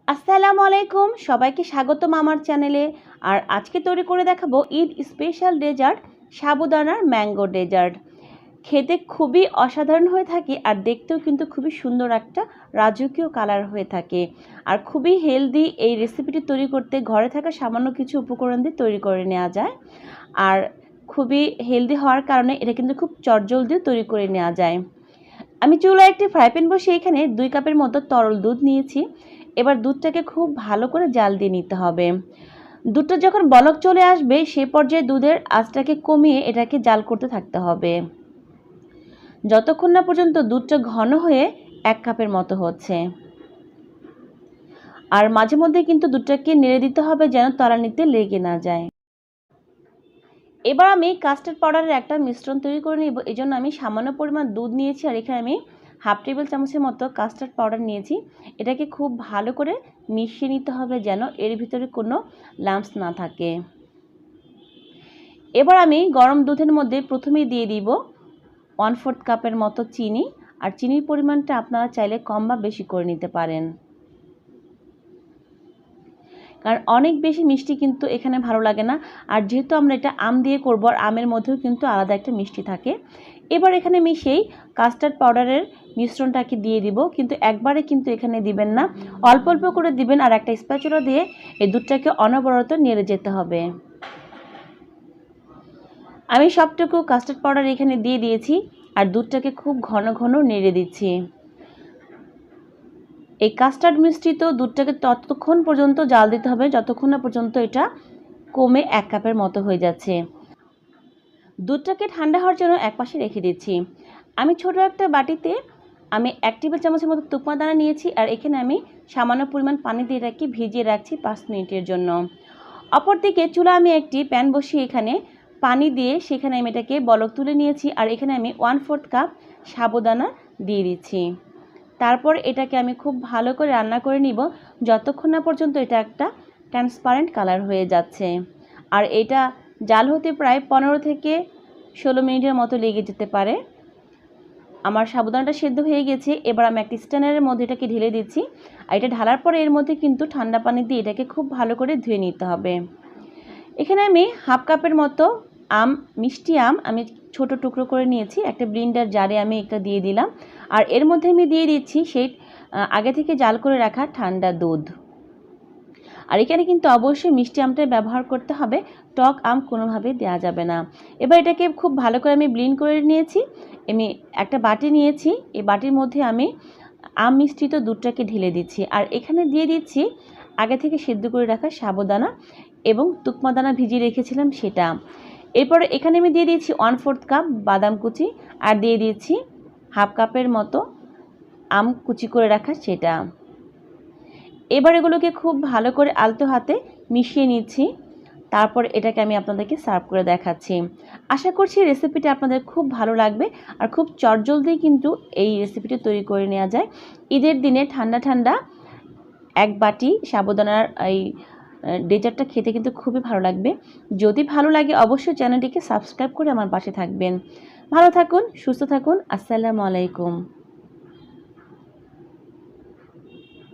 আসসালামু আলাইকুম, সবাইকে স্বাগতম আমার চ্যানেলে। আর আজকে তৈরি করে দেখাবো ঈদ স্পেশাল ডেজার্ট সাবুদানার ম্যাঙ্গো ডেজার্ট। খেতে খুবই অসাধারণ হয়ে থাকে আর দেখতেও কিন্তু খুবই সুন্দর একটা রাজকীয় কালার হয়ে থাকে। আর খুবই হেলদি এই রেসিপিটি তৈরি করতে ঘরে থাকা সামান্য কিছু উপকরণ দিয়ে তৈরি করে নেওয়া যায়। আর খুবই হেলদি হওয়ার কারণে এটা কিন্তু খুব চটজলদিও তৈরি করে নেওয়া যায়। আমি চুলায় একটি ফ্রাই প্যান বসিয়ে এখানে 2 কাপের মতো তরল দুধ নিয়েছি। এবার দুধটাকে খুব ভালো করে জাল দিয়ে নিতে হবে। দুধটা যখন বলক চলে আসবে সে পর্যায়ে দুধের আঁচটাকে কমিয়ে এটাকে জাল করতে থাকতে হবে, যতক্ষণ না পর্যন্ত দুধটা ঘন হয়ে 1 কাপের মতো হচ্ছে। আর মাঝে মধ্যে কিন্তু দুধটাকে নেড়ে দিতে হবে যেন তলানিতে লেগে না যায়। এবার আমি কাস্টার্ড পাউডারের একটা মিশ্রণ তৈরি করে নিব। এজন্য আমি সামান্য পরিমাণ দুধ নিয়েছি আর এখানে আমি হাফ টেবিল চামচের মতো কাস্টার্ড পাউডার নিয়েছি। এটাকে খুব ভালো করে মিশিয়ে নিতে হবে যেন এর ভিতরে কোনো লাম্পস না থাকে। এবার আমি গরম দুধের মধ্যে প্রথমেই দিয়ে দিব 1/4 কাপের মতো চিনি। আর চিনির পরিমাণটা আপনারা চাইলে কম বা বেশি করে নিতে পারেন, কারণ অনেক বেশি মিষ্টি কিন্তু এখানে ভালো লাগে না। আর যেহেতু আমরা এটা আম দিয়ে করব আর আমের মধ্যেও কিন্তু আলাদা একটা মিষ্টি থাকে। এবার এখানে আমি সেই কাস্টার্ড পাউডারের মিশ্রণটাকে দিয়ে দিব, কিন্তু একবারে কিন্তু এখানে দিবেন না, অল্প অল্প করে দিবেন। আর একটা স্প্যাচুলা দিয়ে এই দুধটাকে অনবরত নেড়ে যেতে হবে। আমি সবটুকু কাস্টার্ড পাউডার এখানে দিয়ে দিয়েছি আর দুধটাকে খুব ঘন ঘন নেড়ে দিচ্ছি। এই কাস্টার্ড মিশ্রিত দুধটাকে ততক্ষণ পর্যন্ত জাল দিতে হবে যতক্ষণ না পর্যন্ত এটা কমে 1 কাপের মতো হয়ে যাচ্ছে। দুধটাকে ঠান্ডা হওয়ার জন্য একপাশে রেখে দিচ্ছি। আমি ছোট একটা বাটিতে আমি 1 টেবিল চামচের মতো তুকমা দানা নিয়েছি আর এখানে আমি সামান্য পরিমাণ পানি দিয়ে রাখি, ভিজিয়ে রাখছি 5 মিনিটের জন্য। অপরদিকে চুলা আমি একটি প্যান বসিয়ে এখানে পানি দিয়ে সেখানে আমি এটাকে বলক তুলে নিয়েছি আর এখানে আমি 1/4 কাপ সাবুদানা দিয়ে দিচ্ছি। তারপর এটাকে আমি খুব ভালো করে রান্না করে নিব যতক্ষণ না পর্যন্ত এটা একটা ট্রান্সপারেন্ট কালার হয়ে যাচ্ছে। আর এটা জাল হতে প্রায় 15 থেকে 16 মিনিটের মতো লেগে যেতে পারে। আমার সাবুদানাটা সেদ্ধ হয়ে গেছে। এবার আমি একটা স্ট্যানারের মধ্যে এটাকে ঢেলে দিচ্ছি। আর এটা ঢালার পরে এর মধ্যে কিন্তু ঠান্ডা পানি দিয়ে এটাকে খুব ভালো করে ধুয়ে নিতে হবে। এখানে আমি হাফ কাপের মতো মিষ্টি আম আমি ছোট টুকরো করে নিয়েছি। একটা ব্লেন্ডার জারে আমি এটা দিয়ে দিলাম। আর এর মধ্যে আমি দিয়ে দিচ্ছি সেই আগে থেকে জাল করে রাখা ঠান্ডা দুধ। আর এখানে কিন্তু অবশ্যই মিষ্টি আমটাই ব্যবহার করতে হবে, টক আম কোনোভাবে দেওয়া যাবে না। এবার এটাকে খুব ভালো করে আমি ব্লেন্ড করে নিয়েছি। আমি একটা বাটি নিয়েছি, এই বাটির মধ্যে আমি আম মিশ্রিত দুধটাকে ঢেলে দিচ্ছি। আর এখানে দিয়ে দিচ্ছি আগে থেকে সেদ্ধ করে রাখা সাবুদানা এবং তুকমা দানা ভিজিয়ে রেখেছিলাম সেটা। এরপরে এখানে আমি দিয়ে দিয়েছি 1/4 কাপ বাদাম কুচি আর দিয়ে দিয়েছি হাফ কাপের মতো আম কুচি করে রাখা সেটা। এবার এগুলোকে খুব ভালো করে আলতো হাতে মিশিয়ে নিচ্ছি। তারপর এটাকে আমি আপনাদেরকে সার্ভ করে দেখাচ্ছি। আশা করছি রেসিপিটা আপনাদের খুব ভালো লাগবে আর খুব চটজলদি কিন্তু এই রেসিপিটা তৈরি করে নেওয়া যায়। ঈদের দিনে ঠান্ডা ঠান্ডা 1 বাটি সাবুদানার এই ডেজার্টটা খেতে কিন্তু খুবই ভালো লাগবে। যদি ভালো লাগে অবশ্যই চ্যানেলটিকে সাবস্ক্রাইব করে আমার পাশে থাকবেন। ভালো থাকুন, সুস্থ থাকুন। আসসালামু আলাইকুম।